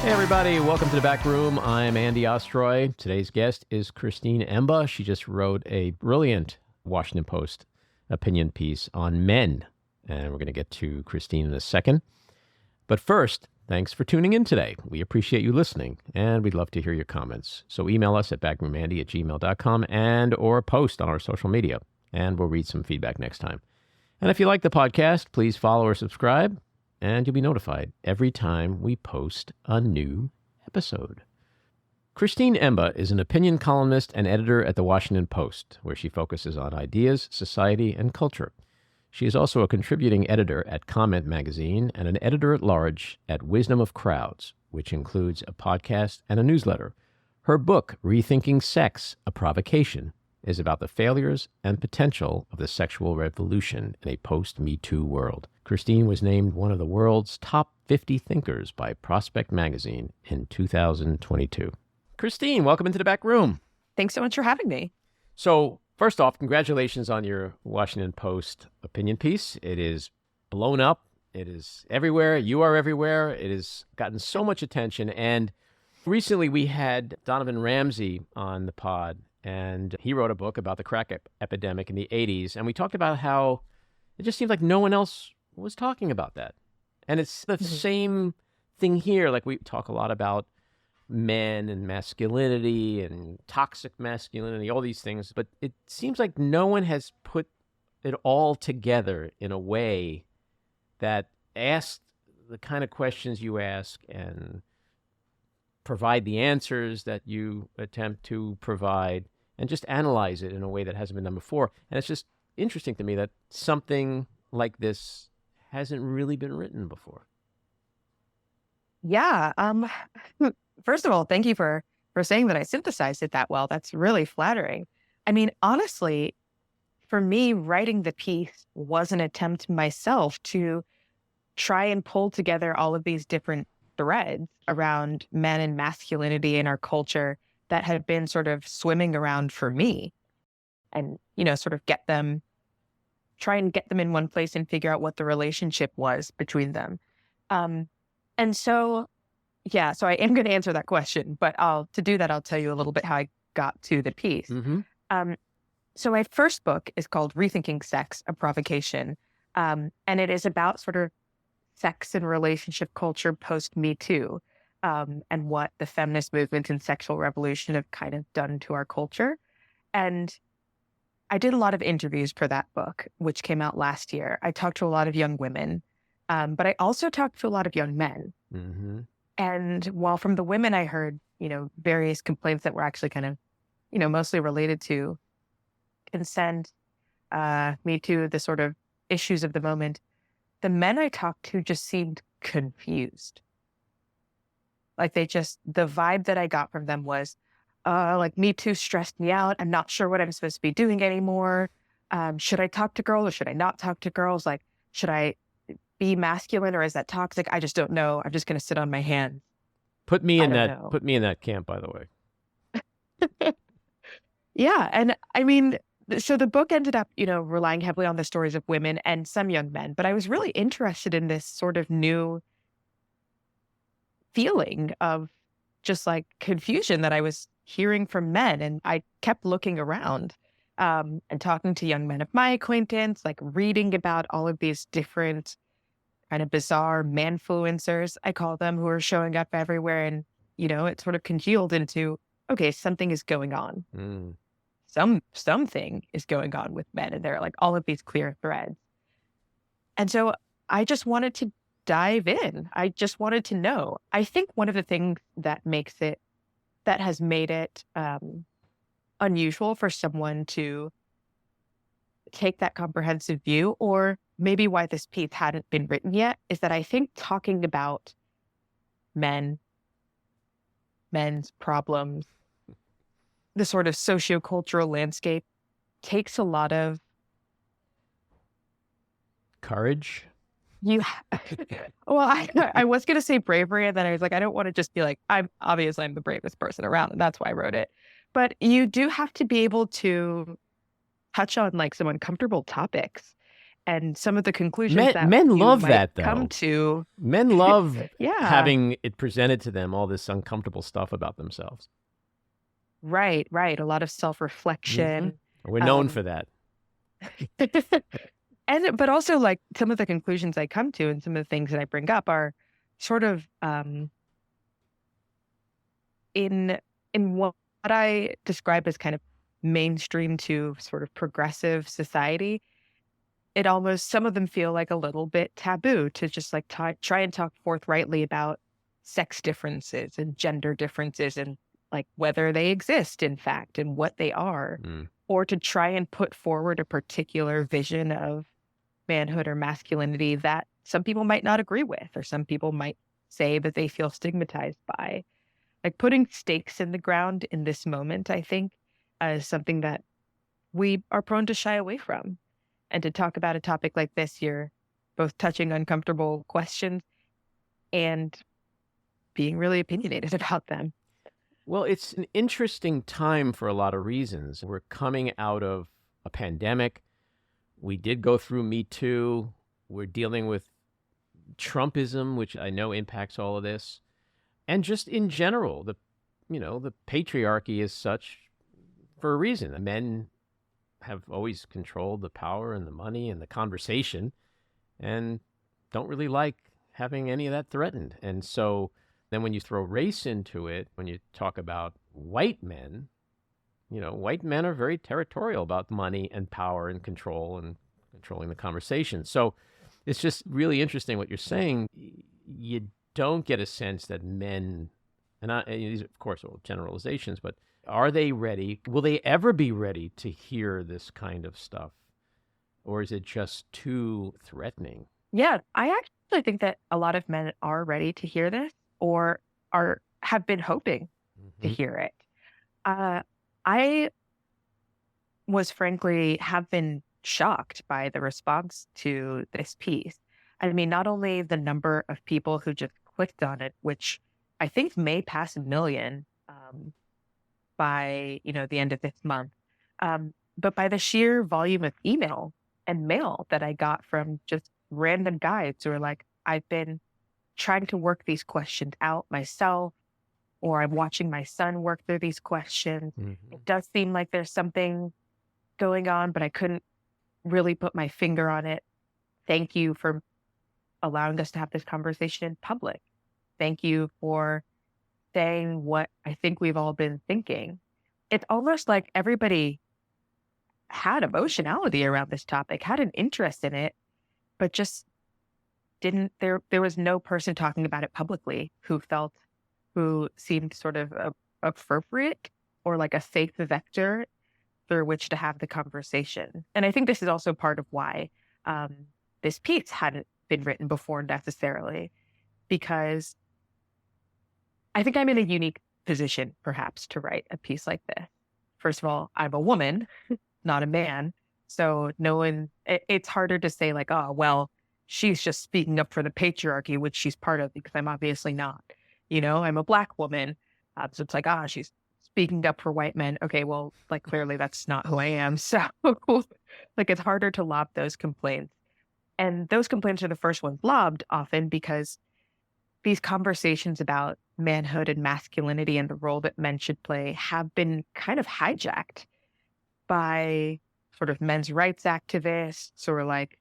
Hey, everybody. Welcome to the back room. I'm Andy Ostroy. Today's guest is Christine Emba. She just wrote a brilliant Washington Post opinion piece on men. And we're going to get to Christine in a second. But first, thanks for tuning in today. We appreciate you listening, and we'd love to hear your comments. So email us at backroomandy@gmail.com and or post on our social media, and we'll read some feedback next time. And if you like the podcast, please follow or subscribe, and you'll be notified every time we post a new episode. Christine Emba is an opinion columnist and editor at the Washington Post, where she focuses on ideas, society, and culture. She is also a contributing editor at Comment magazine and an editor-at-large at Wisdom of Crowds, which includes a podcast and a newsletter. Her book, Rethinking Sex, A Provocation, is about the failures and potential of the sexual revolution in a post-Me Too world. Christine was named one of the world's top 50 thinkers by Prospect magazine in 2022. Christine, welcome into the back room. Thanks so much for having me. So, first off, congratulations on your Washington Post opinion piece. It is blown up. It is everywhere. You are everywhere. It has gotten so much attention. And recently we had Donovan Ramsey on the pod, and he wrote a book about the crack epidemic in the 80s. And we talked about how it just seemed like no one else was talking about that. And it's the same thing here. Like, we talk a lot about men and masculinity and toxic masculinity, all these things. But it seems like no one has put it all together in a way that asks the kind of questions you ask and provide the answers that you attempt to provide and just analyze it in a way that hasn't been done before. And it's just interesting to me that something like this hasn't really been written before. Yeah. First of all, thank you for saying that I synthesized it that well. That's really flattering. I mean, honestly, for me, writing the piece was an attempt myself to try and pull together all of these different threads around men and masculinity in our culture that had been sort of swimming around for me, and, sort of try and get them in one place and figure out what the relationship was between them. And so, yeah, so I am going to answer that question, but to do that, I'll tell you a little bit how I got to the piece. Mm-hmm. So my first book is called Rethinking Sex, A Provocation. And it is about sort of sex and relationship culture post-Me Too, and what the feminist movement and sexual revolution have kind of done to our culture. And I did a lot of interviews for that book, which came out last year. I talked to a lot of young women, but I also talked to a lot of young men. Mm-hmm. And while from the women I heard, various complaints that were actually kind of, mostly related to consent, Me Too, the sort of issues of the moment, the men I talked to just seemed confused. Like, the vibe that I got from them was, like, Me Too stressed me out. I'm not sure what I'm supposed to be doing anymore. Should I talk to girls or should I not talk to girls? Like, should I be masculine or is that toxic? I just don't know. I'm just going to sit on my hands. Put me in that camp, by the way. Yeah. And I mean, so the book ended up, relying heavily on the stories of women and some young men, but I was really interested in this sort of new feeling of just like confusion that I was hearing from men. And I kept looking around and talking to young men of my acquaintance, like reading about all of these different kind of bizarre manfluencers, I call them, who are showing up everywhere. And, it sort of congealed into, okay, something is going on. Something is going on with men. And there are like all of these clear threads. And so I just wanted to dive in. I just wanted to know. I think one of the things that has made it unusual for someone to take that comprehensive view, or maybe why this piece hadn't been written yet, is that I think talking about men's problems, the sort of sociocultural landscape, takes a lot of courage. Well, I was going to say bravery, and then I was like, I don't want to just be like, I'm the bravest person around, and that's why I wrote it. But you do have to be able to touch on like some uncomfortable topics. And some of the conclusions Men, that men you love might that, come though. to. Men love Yeah, having it presented to them, all this uncomfortable stuff about themselves. right, right. A lot of Hmm. self-reflection. We're known Um, for that. but also like some of the conclusions I come to and some of the things that I bring up are sort of in what I describe as kind of mainstream to sort of progressive society. It almost, some of them feel like a little bit taboo to just like try and talk forthrightly about sex differences and gender differences and like whether they exist in fact and what they are, Mm. or to try and put forward a particular vision of manhood or masculinity that some people might not agree with, or some people might say that they feel stigmatized by. Like putting stakes in the ground in this moment, I think, is something that we are prone to shy away from. And to talk about a topic like this, you're both touching uncomfortable questions and being really opinionated about them. Well, it's an interesting time for a lot of reasons. We're coming out of a pandemic. We did go through Me Too. We're dealing with Trumpism, which I know impacts all of this. And just in general, the patriarchy is such for a reason. Men have always controlled the power and the money and the conversation and don't really like having any of that threatened. And so then when you throw race into it, when you talk about white men, white men are very territorial about money and power and control and controlling the conversation. So it's just really interesting what you're saying. You don't get a sense that men, and these are, of course, all generalizations, but are they ready? Will they ever be ready to hear this kind of stuff? Or is it just too threatening? Yeah, I actually think that a lot of men are ready to hear this or have been hoping to Mm-hmm. hear it. Uh, I was frankly have been shocked by the response to this piece. I mean, not only the number of people who just clicked on it, which I think may pass a million by the end of this month, but by the sheer volume of email and mail that I got from just random guys who are like, I've been trying to work these questions out myself, or I'm watching my son work through these questions. Mm-hmm. It does seem like there's something going on, but I couldn't really put my finger on it. Thank you for allowing us to have this conversation in public. Thank you for saying what I think we've all been thinking. It's almost like everybody had emotionality around this topic, had an interest in it, but just didn't, there was no person talking about it publicly who seemed sort of appropriate or like a safe vector through which to have the conversation. And I think this is also part of why this piece hadn't been written before necessarily, because I think I'm in a unique position perhaps to write a piece like this. First of all, I'm a woman, not a man. So no one, it's harder to say like, oh, well, she's just speaking up for the patriarchy, which she's part of, because I'm obviously not. I'm a Black woman. So it's like, she's speaking up for white men. Okay, well, like clearly that's not who I am. So like it's harder to lob those complaints. And those complaints are the first ones lobbed often because these conversations about manhood and masculinity and the role that men should play have been kind of hijacked by sort of men's rights activists or like,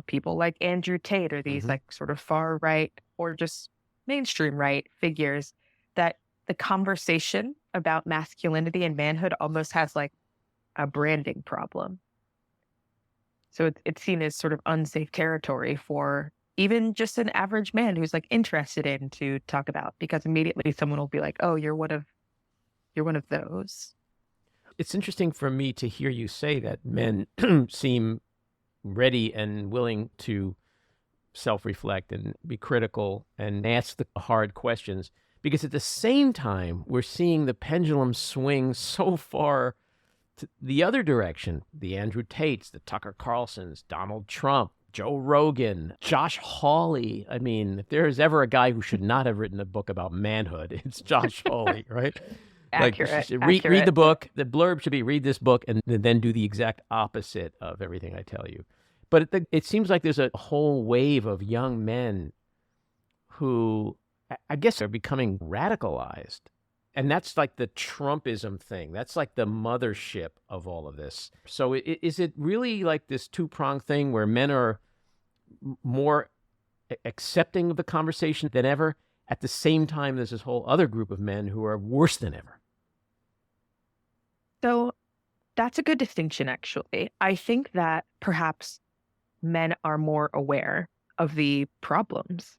people like Andrew Tate or these Mm-hmm. like sort of far right or just mainstream right figures that the conversation about masculinity and manhood almost has like a branding problem. So it's seen as sort of unsafe territory for even just an average man who's like interested in to talk about, because immediately someone will be like, oh, you're one of those. It's interesting for me to hear you say that men seem ready and willing to self-reflect and be critical and ask the hard questions, because at the same time we're seeing the pendulum swing so far to the other direction. The Andrew Tates, the Tucker Carlsons, Donald Trump, Joe Rogan, Josh Hawley. I mean, if there is ever a guy who should not have written a book about manhood, it's Josh Hawley, right? Accurate. Read the book. The blurb should be read this book and then do the exact opposite of everything I tell you. But it seems like there's a whole wave of young men who I guess are becoming radicalized. And that's like the Trumpism thing. That's like the mothership of all of this. So is it really like this two-pronged thing where men are more accepting of the conversation than ever? At the same time, there's this whole other group of men who are worse than ever. So that's a good distinction, actually. I think that perhaps men are more aware of the problems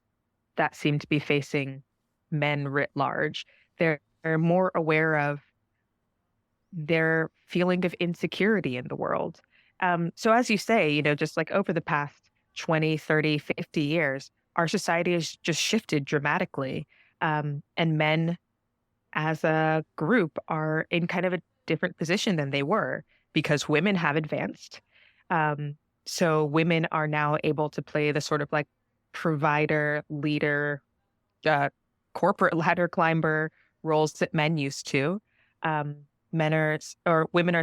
that seem to be facing men writ large. They're more aware of their feeling of insecurity in the world. So as you say, just like over the past 20, 30, 50 years, our society has just shifted dramatically. And men as a group are in kind of a different position than they were because women have advanced. So women are now able to play the sort of like provider, leader, corporate ladder climber roles that men used to. Women are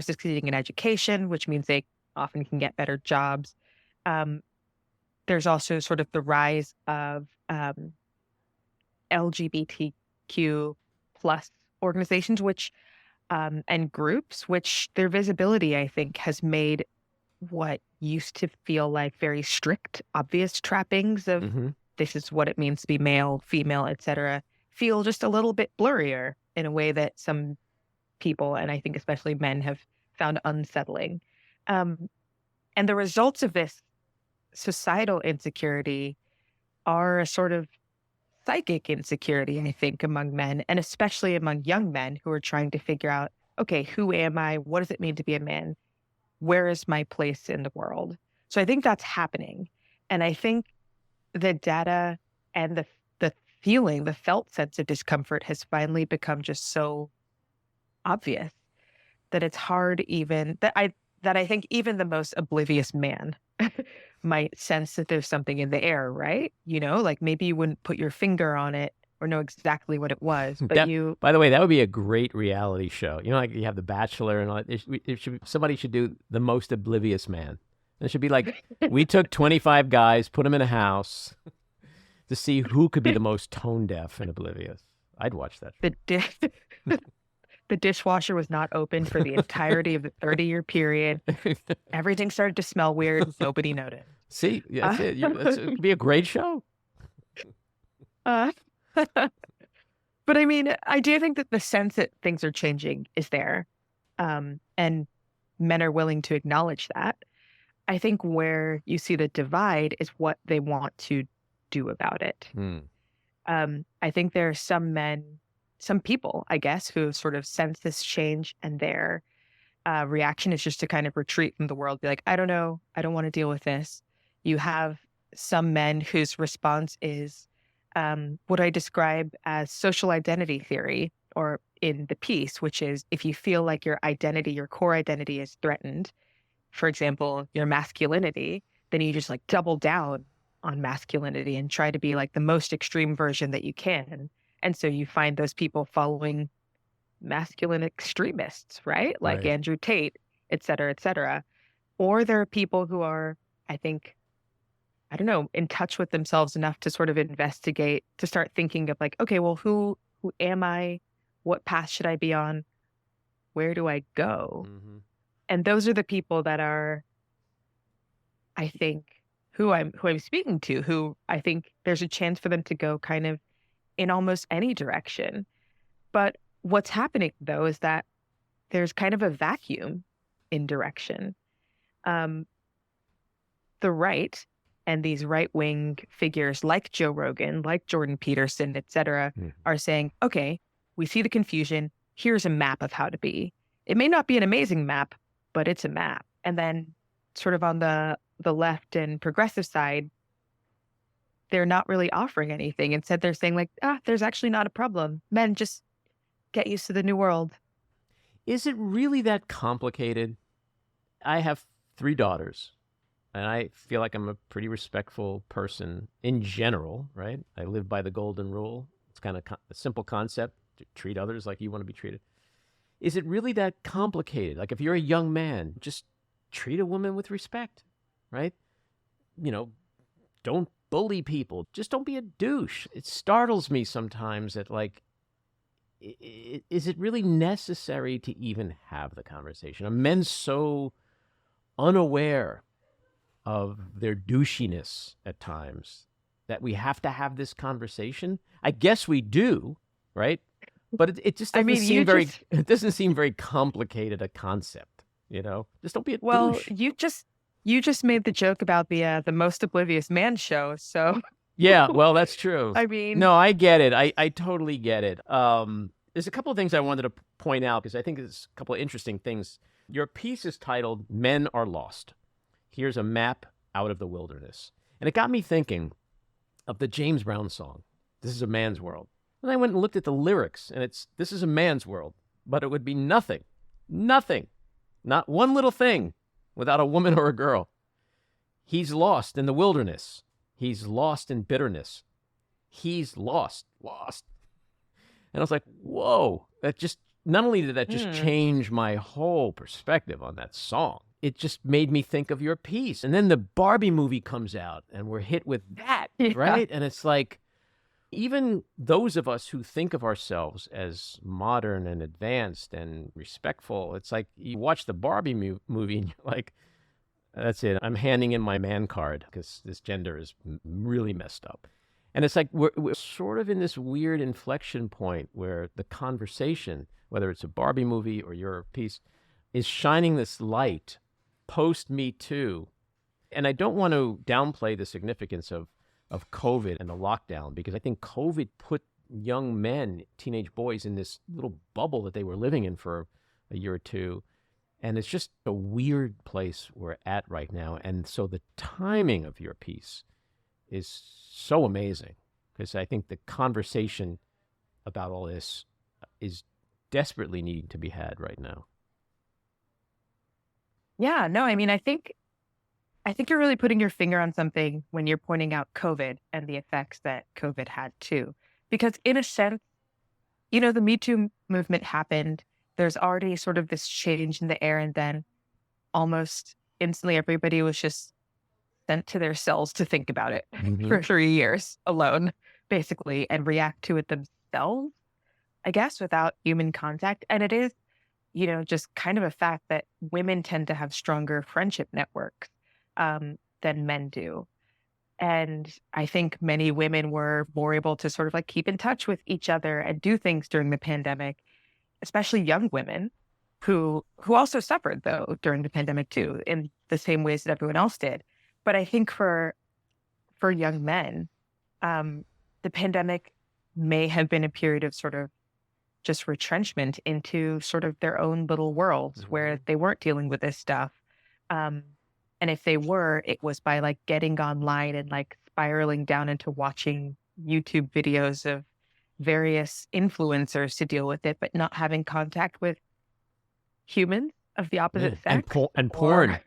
succeeding in education, which means they often can get better jobs. There's also sort of the rise of LGBTQ plus organizations, which and groups, which their visibility, I think, has made what used to feel like very strict, obvious trappings of this is what it means to be male, female, etc., feel just a little bit blurrier in a way that some people, and I think especially men, have found unsettling. And the results of this societal insecurity are a sort of psychic insecurity, I think, among men, and especially among young men who are trying to figure out, okay, who am I? What does it mean to be a man? Where is my place in the world? So I think that's happening. And I think the data and the feeling, the felt sense of discomfort has finally become just so obvious that it's hard even that I think even the most oblivious man might sense that there's something in the air, right? Like maybe you wouldn't put your finger on it or know exactly what it was, but By the way, that would be a great reality show. Like you have The Bachelor and all that. Somebody should do The Most Oblivious Man. It should be like, we took 25 guys, put them in a house to see who could be the most tone deaf and oblivious. I'd watch that. The dishwasher was not open for the entirety of the 30-year period. Everything started to smell weird. Nobody noticed. See, that's it. It could be a great show. But I mean, I do think that the sense that things are changing is there. And men are willing to acknowledge that. I think where you see the divide is what they want to do about it. I think there are some people, I guess, who sort of sense this change and their reaction is just to kind of retreat from the world, be like, I don't know, I don't want to deal with this. You have some men whose response is what I describe as social identity theory, or in the piece, which is if you feel like your identity, your core identity is threatened, for example, your masculinity, then you just like double down on masculinity and try to be like the most extreme version that you can. And so you find those people following masculine extremists, right? Like Right. Andrew Tate, et cetera, et cetera. Or there are people who are, I think, I don't know, in touch with themselves enough to sort of investigate, to start thinking of like, okay, well, who am I? What path should I be on? Where do I go? And those are the people that are, I think, who I'm speaking to, who I think there's a chance for them to go kind of in almost any direction. But what's happening, though, is that there's kind of a vacuum in direction. The right and these right-wing figures like Joe Rogan, like Jordan Peterson, et cetera, are saying, okay, we see the confusion. Here's a map of how to be. It may not be an amazing map, but it's a map. And then sort of on the left and progressive side, they're not really offering anything. Instead, they're saying like, there's actually not a problem. Men, just get used to the new world. Is it really that complicated? I have 3 daughters, and I feel like I'm a pretty respectful person in general, right? I live by the golden rule. It's kind of a simple concept, to treat others like you want to be treated. Is it really that complicated? Like if you're a young man, just treat a woman with respect, right? you know, don't bully people. Just don't be a douche. It startles me sometimes that, like, is it really necessary to even have the conversation? Are men so unaware of their douchiness at times that we have to have this conversation? I guess we do, right? But it just I doesn't mean, seem very it doesn't seem very complicated a concept, you know? Just don't be a well, douche. you just made the joke about the most oblivious man show. So, Yeah, well, that's true. I mean, No, I get it. I totally get it. There's a couple of things I wanted to point out because I think there's a couple of interesting things. Your piece is titled Men Are Lost. Here's a map out of the wilderness. And it got me thinking of the James Brown song, This Is a Man's World. And I went and looked at the lyrics, and it's, this is a man's world, but it would be nothing, not one little thing without a woman or a girl. He's lost in the wilderness. He's lost in bitterness. He's lost. And I was like, whoa, that just, not only did that just change my whole perspective on that song, it just made me think of your piece. And then the Barbie movie comes out and we're hit with that, right? And it's like, even those of us who think of ourselves as modern and advanced and respectful, it's like you watch the Barbie movie and you're like, that's it. I'm handing in my man card because this gender is really messed up. And it's like we're sort of in this weird inflection point where the conversation, whether it's a Barbie movie or your piece, is shining this light post Me Too. And I don't want to downplay the significance of COVID and the lockdown, because I think COVID put young men, teenage boys, in this little bubble that they were living in for a year or two. And it's just a weird place we're at right now. And so the timing of your piece is so amazing, because I think the conversation about all this is desperately needing to be had right now. yeah, no, I mean, I think you're really putting your finger on something when you're pointing out COVID and the effects that COVID had too. Because in a sense, you know, the Me Too movement happened. There's already sort of this change in the air, and then almost instantly everybody was just sent to their cells to think about it for 3 years alone, basically, and react to it themselves, I guess, without human contact. And it is, you know, just kind of a fact that women tend to have stronger friendship networks than men do. And I think many women were more able to sort of like keep in touch with each other and do things during the pandemic, especially young women who also suffered though during the pandemic too, in the same ways that everyone else did. But I think for young men, the pandemic may have been a period of sort of just retrenchment into sort of their own little worlds where they weren't dealing with this stuff. And if they were, it was by like getting online and like spiraling down into watching YouTube videos of various influencers to deal with it, but not having contact with humans of the opposite sex. And porn.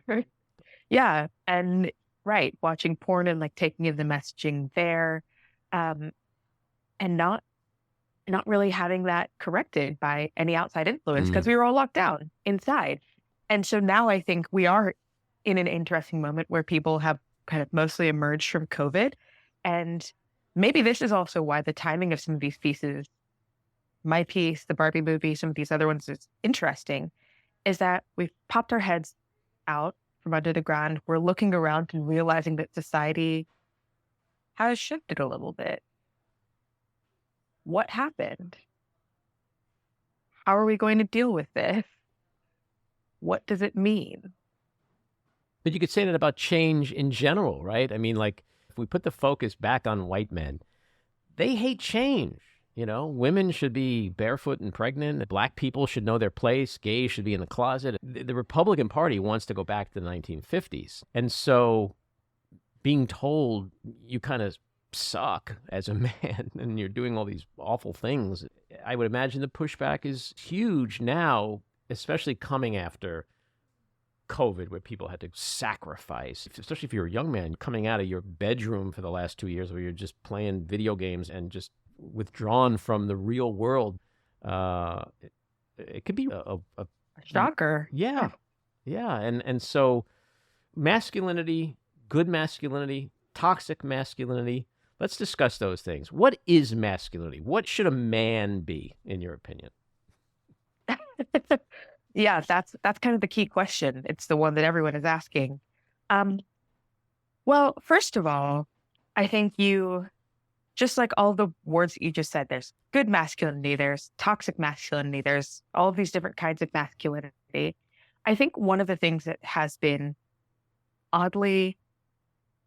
Yeah. And right. Watching porn and like taking in the messaging there. And not really having that corrected by any outside influence because we were all locked down inside. And so now I think we are in an interesting moment where people have kind of mostly emerged from COVID. And maybe this is also why the timing of some of these pieces, my piece, the Barbie movie, some of these other ones is interesting, is that we've popped our heads out from under the ground. We're looking around and realizing that society has shifted a little bit. What happened? How are we going to deal with this? What does it mean? But you could say that about change in general, right? I mean, like, if we put the focus back on white men, they hate change. You know, women should be barefoot and pregnant. Black people should know their place. Gays should be in the closet. The Republican Party wants to go back to the 1950s. And so being told you kind of suck as a man and you're doing all these awful things, I would imagine the pushback is huge now, especially coming after COVID, where people had to sacrifice, especially if you're a young man coming out of your bedroom for the last 2 years where you're just playing video games and just withdrawn from the real world. It could be a shocker. Yeah. And so masculinity, good masculinity, toxic masculinity. Let's discuss those things. What is masculinity? What should a man be, in your opinion? Yeah, that's kind of the key question. It's the one that everyone is asking. Um, well, first of all, I think you just like all the words that you just said, there's good masculinity, there's toxic masculinity, there's all of these different kinds of masculinity. I think one of the things oddly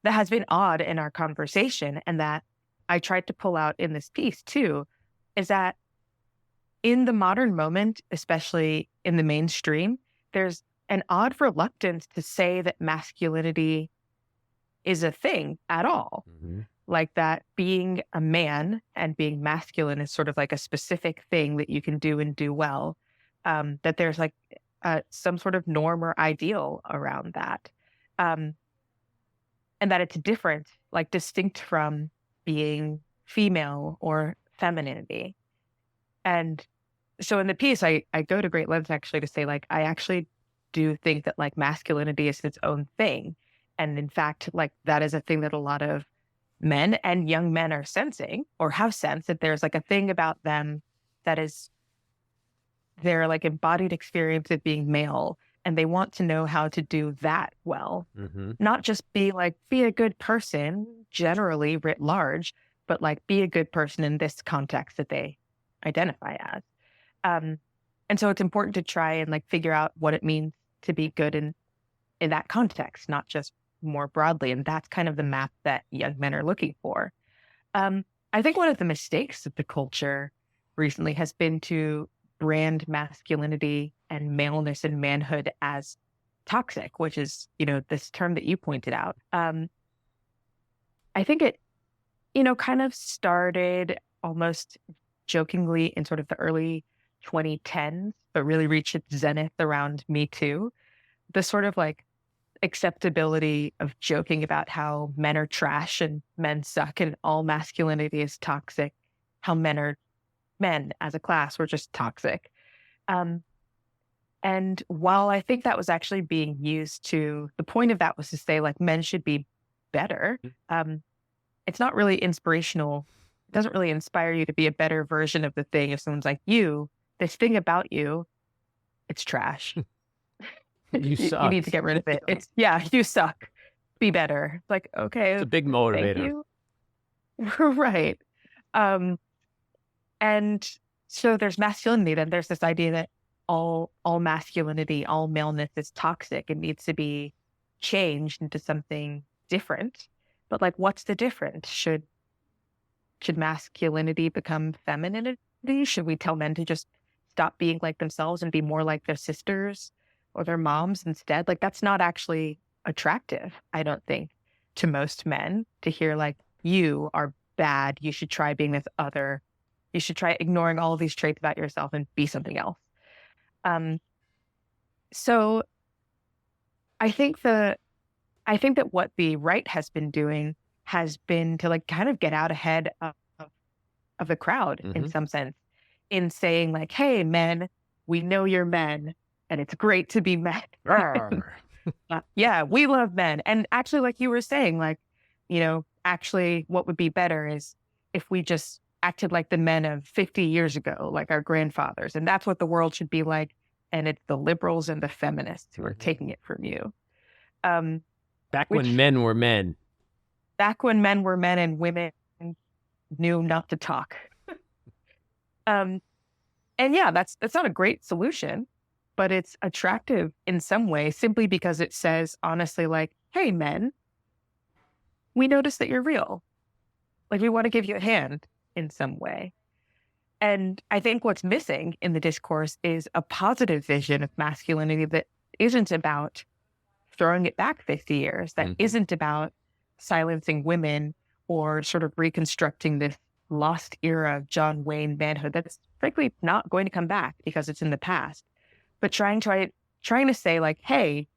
that has been odd in our conversation and that I tried to pull out in this piece too, is that in the modern moment, especially in the mainstream, there's an odd reluctance to say that masculinity is a thing at all. Mm-hmm. Like that being a man and being masculine is sort of like a specific thing that you can do and do well. That there's like some sort of norm or ideal around that. Um, and that it's different, like distinct from being female or femininity. And so in the piece, I go to great lengths actually to say, like, I actually do think that like masculinity is its own thing. And in fact, like that is a thing that a lot of men and young men are sensing or have sensed that there's like a thing about them that is their like embodied experience of being male. And they want to know how to do that well, Mm-hmm. not just be a good person generally writ large, but like be a good person in this context that they identify as. And so it's important to try and like figure out what it means to be good in that context, not just more broadly. And that's kind of the map that young men are looking for. I think one of the mistakes of the culture recently has been to brand masculinity and maleness and manhood as toxic, which is, this term that you pointed out. I think it, kind of started almost jokingly in sort of the early 2010s, but really reached its zenith around Me Too. The sort of like acceptability of joking about how men are trash and men suck and all masculinity is toxic, how men as a class were just toxic. And while I think that was actually being used the point of that was to say like men should be better, it's not really inspirational. It doesn't really inspire you to be a better version of the thing if someone's like, this thing about you, it's trash. You You suck. need to get rid of it. You suck. Be better. Like, okay, It's a big thank motivator. you. Right. And so there's masculinity, then there's this idea that all masculinity, all maleness is toxic and needs to be changed into something different. But like, what's the difference? Should masculinity become femininity? Should we tell men to just stop being like themselves and be more like their sisters or their moms instead? Like, that's not actually attractive, I don't think, to most men to hear like, you are bad. You should try being this other. You should try ignoring all of these traits about yourself and be something else. So I think that what the right has been doing has been to like kind of get out ahead of the crowd in some sense, in saying like, hey, men, we know you're men and it's great to be men. Yeah, we love men. And actually, like you were saying, like, actually what would be better is if we just acted like the men of 50 years ago, like our grandfathers. And that's what the world should be like. And it's the liberals and the feminists who are taking it from you. Back when men were men. Back when men were men and women knew not to talk. And yeah, that's not a great solution, but it's attractive in some way simply because it says honestly, like, hey, men, we notice that you're real. Like, we want to give you a hand in some way. And I think what's missing in the discourse is a positive vision of masculinity that isn't about throwing it back 50 years, that isn't about silencing women or sort of reconstructing this lost era of John Wayne manhood that's frankly not going to come back because it's in the past. But trying to say like, hey,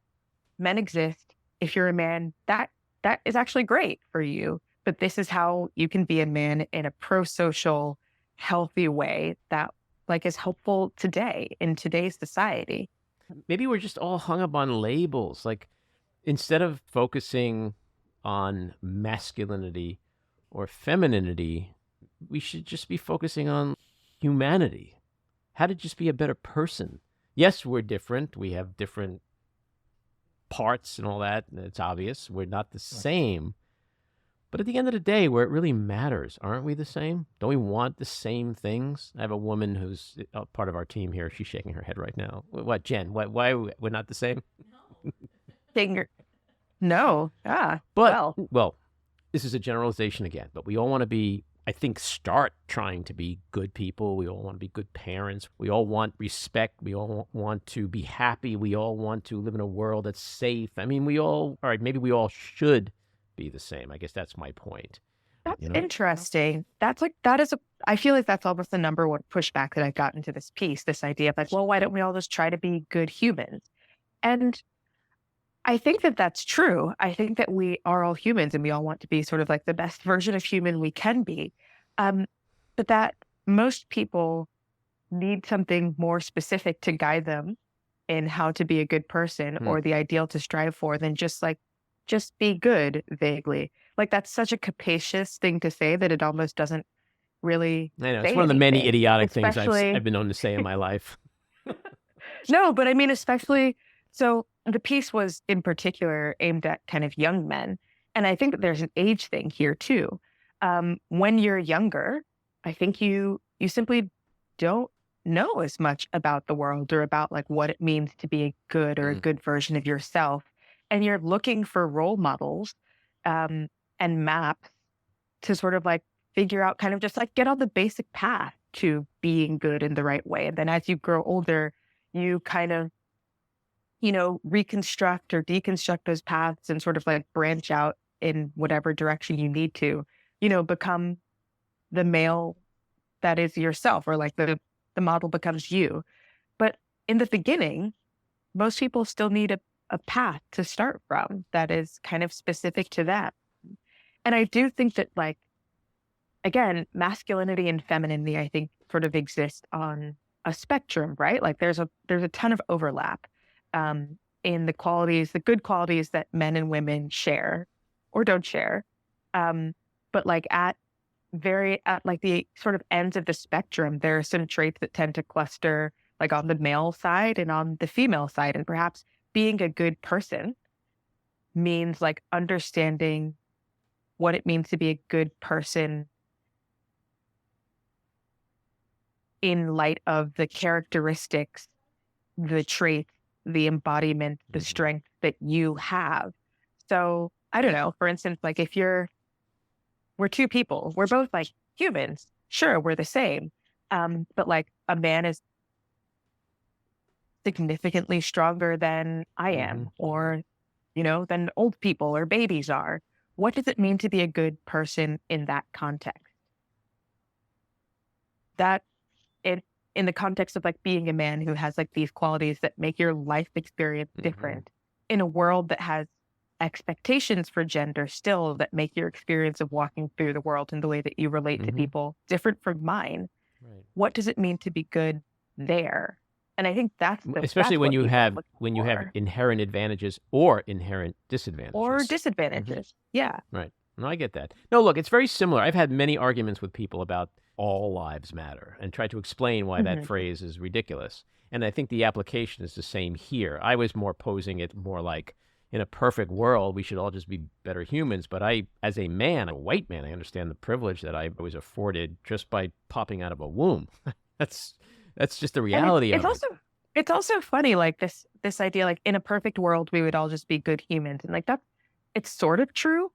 men exist. If you're a man, that is actually great for you. But this is how you can be a man in a pro-social, healthy way that like is helpful today in today's society. Maybe we're just all hung up on labels. Like instead of focusing on masculinity or femininity. We should just be focusing on humanity. How to just be a better person. Yes, we're different. We have different parts and all that. And it's obvious. We're not the same. But at the end of the day, where it really matters, aren't we the same? Don't we want the same things? I have a woman who's a part of our team here. She's shaking her head right now. What, Jen? Why we're not the same? Finger. No. But, well, this is a generalization again, but we all want to be, I think, start trying to be good people. We all want to be good parents. We all want respect. We all want to be happy. We all want to live in a world that's safe. I mean, all right, maybe we all should be the same. I guess that's my point. That's interesting. I feel like that's almost the number one pushback that I got into this piece, this idea of like, well, why don't we all just try to be good humans? And I think that that's true. I think that we are all humans and we all want to be sort of like the best version of human we can be. But that most people need something more specific to guide them in how to be a good person or the ideal to strive for than just be good vaguely. Like that's such a capacious thing to say that it almost doesn't really I know. It's one of the many idiotic things I've been known to say in my life. No, but I mean, especially, so the piece was in particular aimed at kind of young men. And I think that there's an age thing here too. When you're younger, I think you simply don't know as much about the world or about like what it means to be a good or a good version of yourself. And you're looking for role models and maps to sort of like figure out kind of just like get on the basic path to being good in the right way. And then as you grow older, you kind of, reconstruct or deconstruct those paths and sort of like branch out in whatever direction you need to, become the male that is yourself, or like the model becomes you. But in the beginning, most people still need a path to start from that is kind of specific to that. And I do think that, like, again, masculinity and femininity, I think, sort of exist on a spectrum, right? Like there's a ton of overlap in the good qualities that men and women share or don't share. But like at like the sort of ends of the spectrum, there are some traits that tend to cluster like on the male side and on the female side. And perhaps being a good person means like understanding what it means to be a good person in light of the characteristics, the traits, the embodiment, the strength that you have. So I don't know, for instance, like if we're two people, we're both like humans. Sure, we're the same. But like a man is significantly stronger than I am, or, than old people or babies are. What does it mean to be a good person in that context? That in the context of like being a man who has like these qualities that make your life experience different in a world that has expectations for gender still that make your experience of walking through the world and the way that you relate to people different from mine. Right. What does it mean to be good there? And I think especially when you have inherent advantages or inherent disadvantages. Yeah. Right. No, I get that. No, look, it's very similar. I've had many arguments with people about all lives matter and tried to explain why that phrase is ridiculous. And I think the application is the same here. I was more posing it more like, in a perfect world, we should all just be better humans. But I, as a man, a white man, I understand the privilege that I was afforded just by popping out of a womb. That's just the reality of it. It's also funny, like this idea, like in a perfect world, we would all just be good humans. And like that, it's sort of true,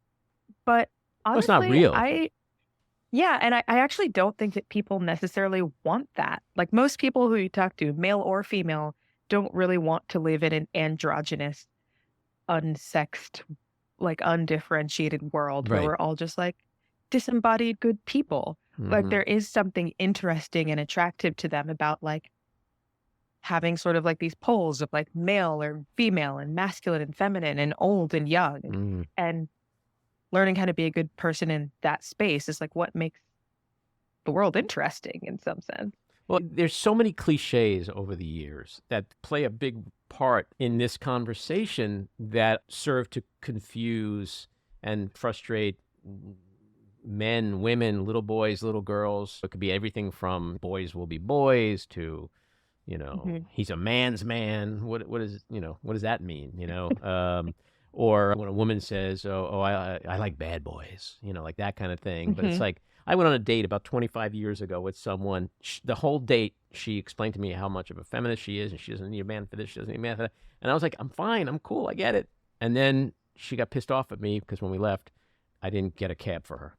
but honestly, it's not real. And I actually don't think that people necessarily want that. Like most people who you talk to, male or female, don't really want to live in an androgynous, unsexed, like undifferentiated world where we're all just like disembodied good people. Like there is something interesting and attractive to them about like having sort of like these poles of like male or female and masculine and feminine and old and young. And learning how to be a good person in that space is like what makes the world interesting in some sense. Well, there's so many cliches over the years that play a big part in this conversation that serve to confuse and frustrate men, women, little boys, little girls. It could be everything from boys will be boys to, Hmm. he's a man's man. What does that mean? Or when a woman says, I like bad boys, like that kind of thing. But it's Hmm. like, I went on a date about 25 years ago with someone. The whole date, she explained to me how much of a feminist she is, and she doesn't need a man for this, she doesn't need a man for that. And I was like, I'm fine, I'm cool, I get it. And then she got pissed off at me because when we left, I didn't get a cab for her.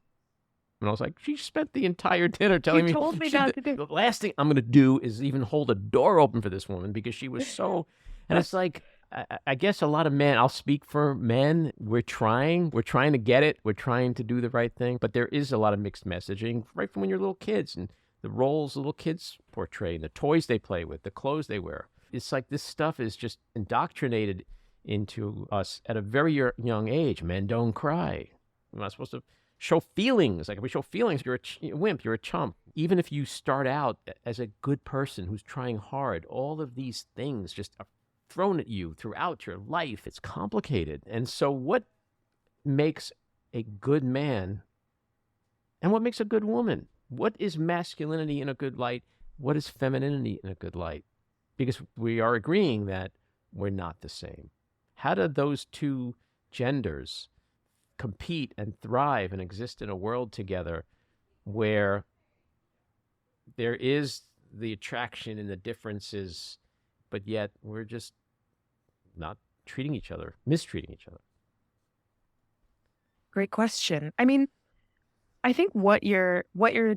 And I was like, she spent the entire dinner You telling me told me not to do. the last thing I'm going to do is even hold a door open for this woman because she was so. And it's like, I guess a lot of men, I'll speak for men, we're trying to get it. We're trying to do the right thing. But there is a lot of mixed messaging right from when you're little kids and the roles little kids portray, and the toys they play with, the clothes they wear. It's like this stuff is just indoctrinated into us at a very young age. Men don't cry. We're not supposed to show feelings. Like if we show feelings, you're a wimp, you're a chump. Even if you start out as a good person who's trying hard, all of these things just are thrown at you throughout your life. It's complicated. And so what makes a good man and what makes a good woman? What is masculinity in a good light? What is femininity in a good light? Because we are agreeing that we're not the same. How do those two genders compete and thrive and exist in a world together where there is the attraction and the differences, but yet we're just not treating each other, mistreating each other? Great question. I mean, I think what you're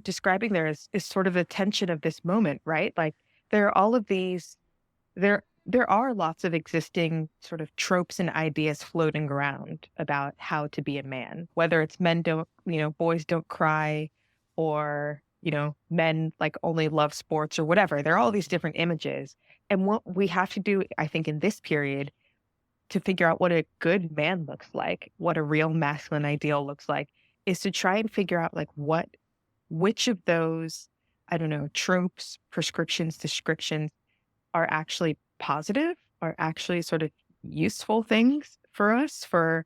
describing there is sort of the tension of this moment, right? Like there are all of these there are lots of existing sort of tropes and ideas floating around about how to be a man, whether it's men don't, boys don't cry, or, men like only love sports or whatever. There are all these different images. And what we have to do, I think, in this period to figure out what a good man looks like, what a real masculine ideal looks like, is to try and figure out like which of those, I don't know, tropes, prescriptions, descriptions are actually positive, are actually sort of useful things for us, for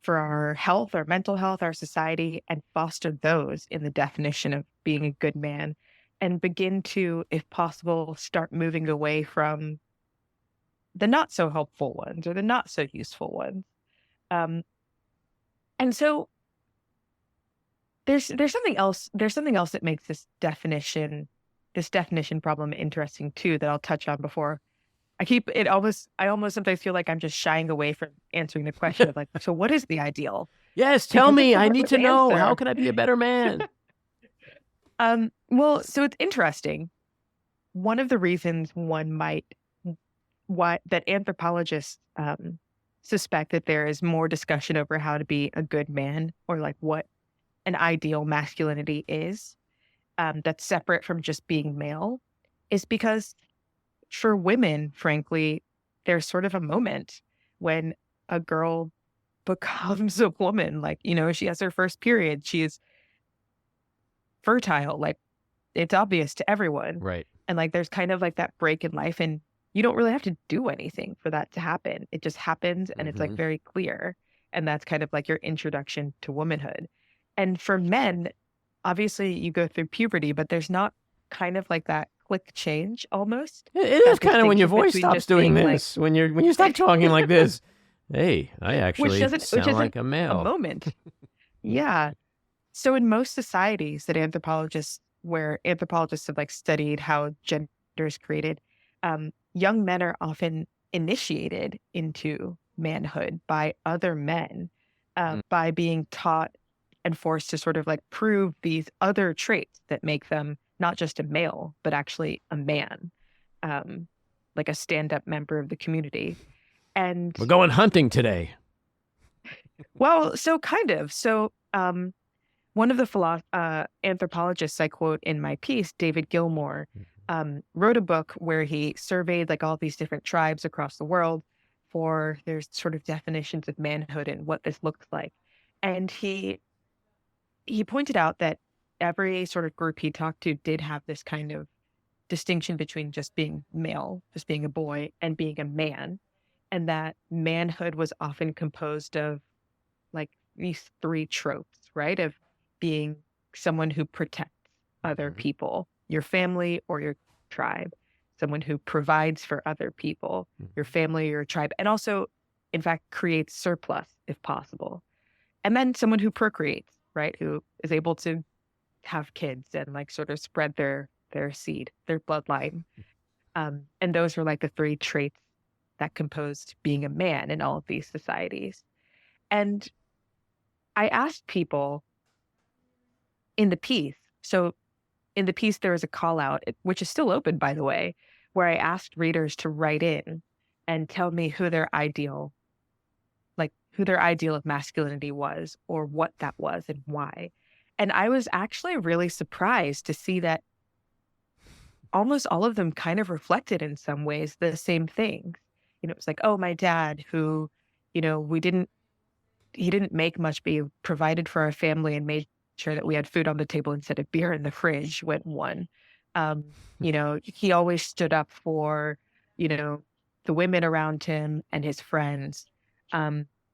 our health, our mental health, our society, and foster those in the definition of being a good man, and begin to, if possible, start moving away from the not so helpful ones or the not so useful ones. Um, and so there's something else. There's something else that makes this definition problem interesting too, that I'll touch on before I almost sometimes feel like I'm just shying away from answering the question of like, so what is the ideal? Yes, tell Because it's me. a I need hard to know. How answer. can I be a better man? Well, so it's interesting. One of the reasons why that anthropologists suspect that there is more discussion over how to be a good man, or like what an ideal masculinity is, that's separate from just being male, is because for women, frankly, there's sort of a moment when a girl becomes a woman. Like, she has her first period. She is fertile. Like, it's obvious to everyone. Right. And like, there's kind of like that break in life, and you don't really have to do anything for that to happen. It just happens, and it's like Mm-hmm. very clear. And that's kind of like your introduction to womanhood. And for men, obviously you go through puberty, but there's not kind of like that quick change almost. It is That kind of when your distinction voice between stops just doing being like, this. When you stop talking like this. Hey, I which actually which sound isn't like a a male. moment. Yeah. So in most societies where anthropologists have like studied how gender is created, young men are often initiated into manhood by other men, by being taught and forced to sort of like prove these other traits that make them not just a male, but actually a man, um, like a stand-up member of the community. And We're going hunting today. well, so kind of. So one of the anthropologists I quote in my piece, David Gilmour, wrote a book where he surveyed like all these different tribes across the world for their sort of definitions of manhood and what this looks like. And he pointed out that every sort of group he talked to did have this kind of distinction between just being male, just being a boy, and being a man. And that manhood was often composed of like these three tropes, right? Of being someone who protects other Mhm. people, your family or your tribe, someone who provides for other people, your Mhm. family or your tribe, and also, in fact, creates surplus if possible. And then someone who procreates, right? Who is able to have kids and like sort of spread their seed, their bloodline. And those are like the three traits that composed being a man in all of these societies. And I asked people in the piece, so in the piece, there was a call out, which is still open, by the way, where I asked readers to write in and tell me who their ideal of masculinity was or what that was and why. And I was actually really surprised to see that almost all of them kind of reflected in some ways the same things. It was like, oh, my dad who, he didn't make much, but he provided for our family and made sure that we had food on the table instead of beer in the fridge went one. He always stood up for, you know, the women around him and his friends.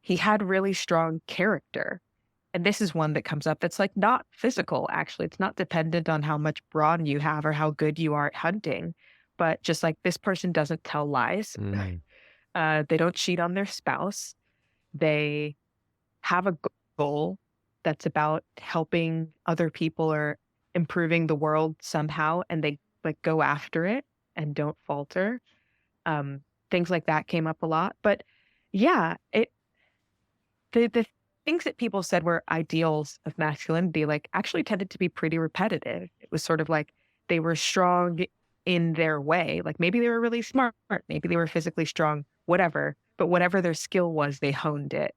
He had really strong character. And this is one that comes up that's like not physical, actually. It's not dependent on how much brawn you have or how good you are at hunting, but just like this person doesn't tell lies. Mm. They don't cheat on their spouse. They have a goal that's about helping other people or improving the world somehow, and they like go after it and don't falter. Um, Things like that came up a lot. But yeah, the things that people said were ideals of masculinity, like actually tended to be pretty repetitive. It was sort of like they were strong in their way. Like maybe they were really smart, maybe they were physically strong, whatever. But whatever their skill was, they honed it.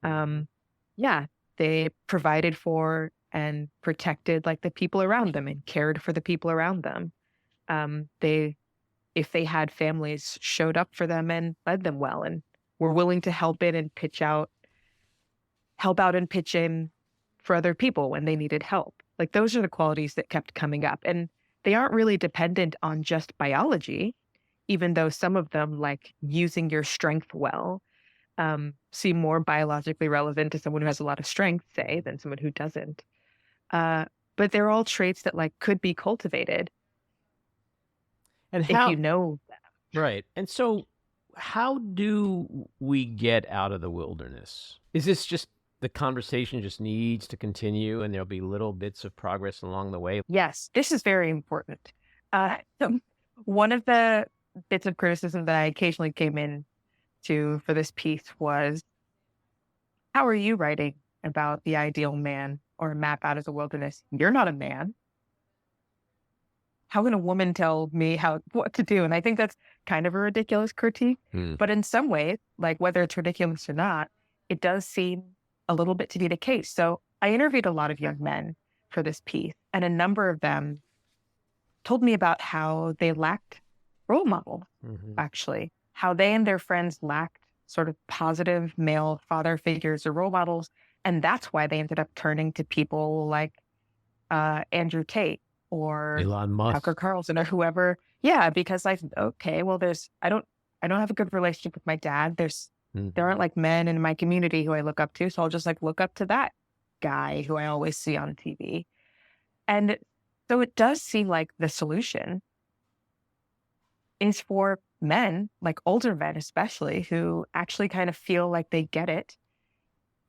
Um, yeah, they provided for and protected like the people around them and cared for the people around them. They, if they had families, showed up for them and led them well and were willing to help out and pitch in for other people when they needed help. Like those are the qualities that kept coming up. And they aren't really dependent on just biology, even though some of them, like using your strength well, seem more biologically relevant to someone who has a lot of strength, say, than someone who doesn't. Uh, but they're all traits that like could be cultivated And if how, you know. right. And so, how do we get out of the wilderness? Is this just the conversation just needs to continue and there'll be little bits of progress along the way? Yes, this is very important. So one of the bits of criticism that I occasionally came in to for this piece was, how are you writing about the ideal man or a map out of the wilderness? You're not a man. How can a woman tell me what to do? And I think that's kind of a ridiculous critique. Hmm. But in some ways, like whether it's ridiculous or not, it does seem a little bit to be the case. So I interviewed a lot of young men for this piece, and a number of them told me about how they lacked role models, Mhm. actually, how they and their friends lacked sort of positive male father figures or role models. And that's why they ended up turning to people like Andrew Tate or Elon Tucker Musk. Carlson or whoever. Yeah, because like, okay, well, I don't have a good relationship with my dad. There Mhm. aren't like men in my community who I look up to. So I'll just like look up to that guy who I always see on TV. And so it does seem like the solution is for men, like older men especially, who actually kind of feel like they get it,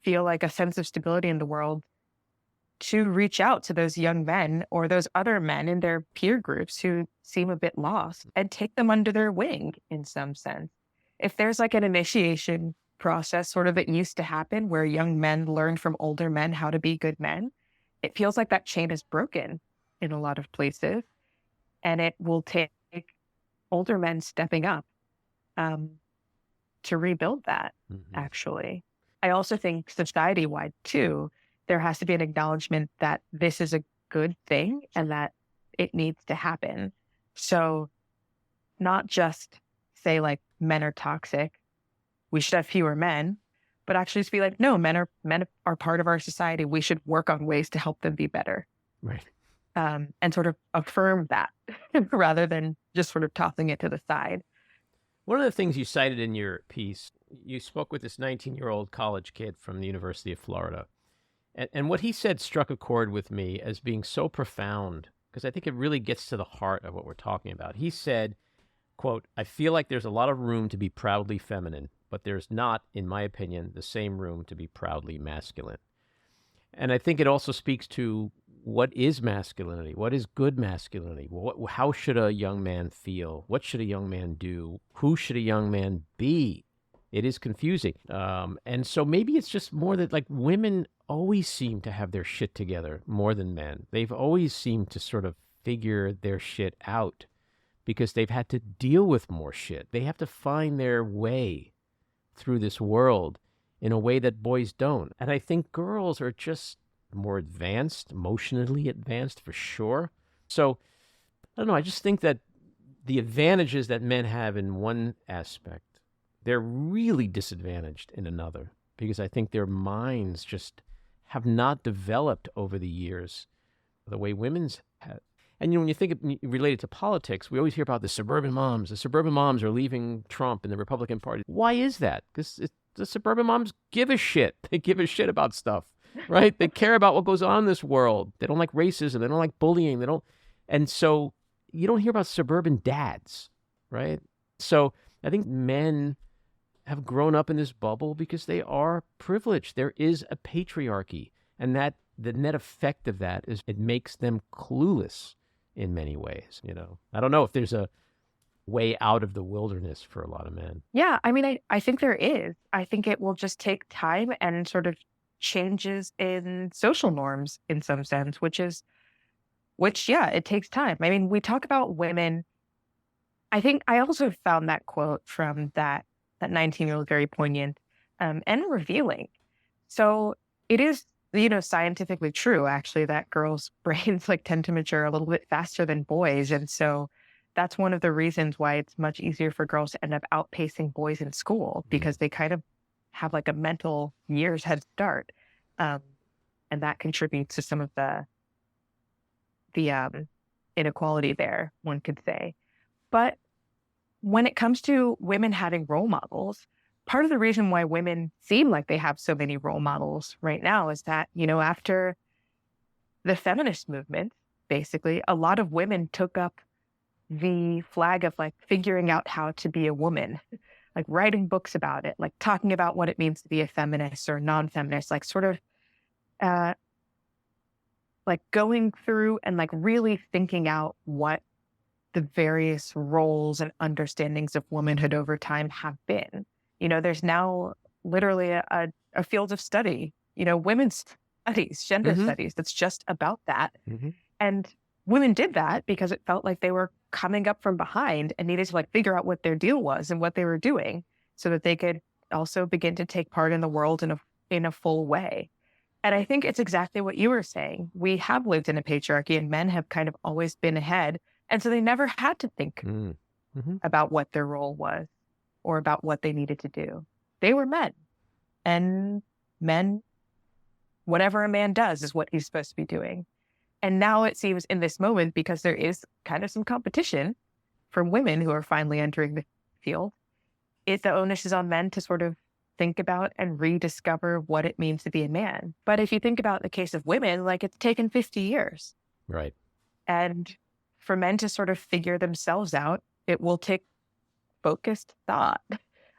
feel like a sense of stability in the world, to reach out to those young men or those other men in their peer groups who seem a bit lost and take them under their wing in some sense. If there's like an initiation process sort of that used to happen where young men learn from older men how to be good men, it feels like that chain is broken in a lot of places. And it will take older men stepping up um, to rebuild that, Mhm. actually. I also think society wide, too, there has to be an acknowledgement that this is a good thing and that it needs to happen. So, not just say like men are toxic, we should have fewer men, but actually just be like, no, men are part of our society. We should work on ways to help them be better, Right. and sort of affirm that rather than just sort of tossing it to the side. One of the things you cited in your piece you spoke with this 19-year-old college kid from the University of Florida. And what he said struck a chord with me as being so profound, because I think it really gets to the heart of what we're talking about. He said, quote, "I feel like there's a lot of room to be proudly feminine, but there's not, in my opinion, the same room to be proudly masculine." And I think it also speaks to what is masculinity? What is good masculinity? How should a young man feel? What should a young man do? Who should a young man be? It is confusing. And so maybe it's just more that like women always seem to have their shit together more than men. They've always seemed to sort of figure their shit out because they've had to deal with more shit. They have to find their way through this world in a way that boys don't. And I think girls are just more advanced, emotionally advanced for sure. So I don't know. I just think that the advantages that men have in one aspect, they're really disadvantaged in another because I think their minds just have not developed over the years the way women's have. And, when you think of, related to politics, we always hear about the suburban moms. The suburban moms are leaving Trump and the Republican Party. Why is that? Because the suburban moms give a shit. They give a shit about stuff, right? They care about what goes on in this world. They don't like racism. They don't like bullying. And so you don't hear about suburban dads, right? So I think men have grown up in this bubble because they are privileged. There is a patriarchy, and that the net effect of that is it makes them clueless in many ways. I don't know if there's a way out of the wilderness for a lot of men. Yeah, I mean, I think there is. I think it will just take time and sort of changes in social norms in some sense, which, yeah, it takes time. I mean, we talk about women. I think I also found that quote from that 19-year-old very poignant and revealing. So it is, scientifically true, actually, that girls' brains tend to mature a little bit faster than boys. And so that's one of the reasons why it's much easier for girls to end up outpacing boys in school, because they kind of have a mental years head start. And that contributes to some of the inequality there, one could say. But when it comes to women having role models, part of the reason why women seem like they have so many role models right now is that, after the feminist movement, basically, a lot of women took up the flag of figuring out how to be a woman, writing books about it, talking about what it means to be a feminist or non-feminist, sort of going through and really thinking out what the various roles and understandings of womanhood over time have been. There's now literally a field of study, women's studies, gender studies, that's just about that. And women did that because it felt like they were coming up from behind and needed to figure out what their deal was and what they were doing so that they could also begin to take part in the world in a full way. And I think it's exactly what you were saying. We have lived in a patriarchy and men have kind of always been ahead. And so they never had to think about what their role was or about what they needed to do. They were men. And men, whatever a man does is what he's supposed to be doing. And now it seems in this moment, because there is kind of some competition from women who are finally entering the field, the onus is on men to sort of think about and rediscover what it means to be a man. But if you think about the case of women, it's taken 50 years. Right. And for men to sort of figure themselves out, it will take focused thought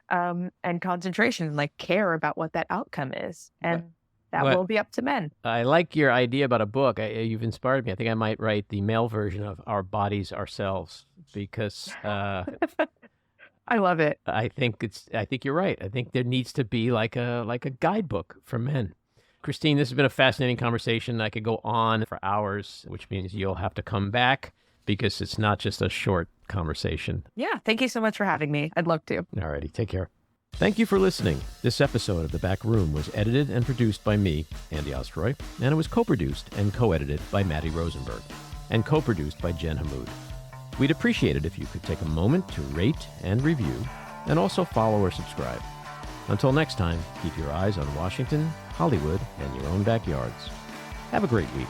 and concentration, care about what that outcome is. And that will be up to men. I like your idea about a book. You've inspired me. I think I might write the male version of Our Bodies, Ourselves, because I love it. I think you're right. I think there needs to be like a guidebook for men. Christine, this has been a fascinating conversation. I could go on for hours, which means you'll have to come back because it's not just a short conversation. Yeah. Thank you so much for having me. I'd love to. All righty. Take care. Thank you for listening. This episode of The Back Room was edited and produced by me, Andy Ostroy, and it was co-produced and co-edited by Maddie Rosenberg, and co-produced by Jen Hammoud. We'd appreciate it if you could take a moment to rate and review, and also follow or subscribe. Until next time, keep your eyes on Washington, Hollywood, and your own backyards. Have a great week.